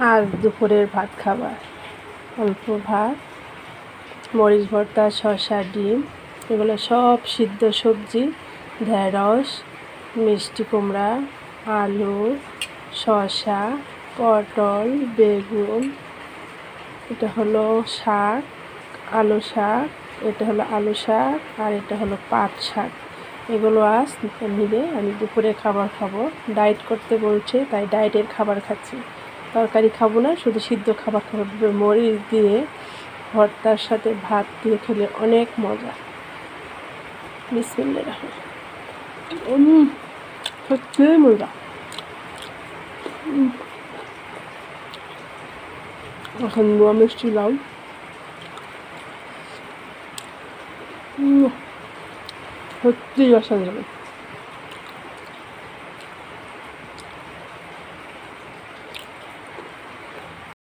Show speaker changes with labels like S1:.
S1: আজ দুপুরের ভাত খাবার অল্প ভাত, মরিচ ভর্তা, শসা, ডিম, এগুলো সব সিদ্ধ সবজি, ঢেঁড়স, মিষ্টি কুমড়া, আলু, শসা, পটল, বেগুন, এটা হলো শাক, আলু শাক, এটা হলো আলু শাক, আর এটা হলো পাট শাক। এগুলো আজ নিয়ে আমি দুপুরে খাবার খাবো। ডায়েট করতে বলছে, তাই ডায়েটের খাবার খাচ্ছি। তরকারি খাবো না, শুধু সিদ্ধ খাবার খাবো। মরিচ দিয়ে ভর্তার সাথে ভাত দিয়ে খেলে অনেক মজা। বিসমিল্লাহির রহমানির সত্যি মজা। এখন নোয়া মিষ্টি লাউ, সত্যি অসাধারণ।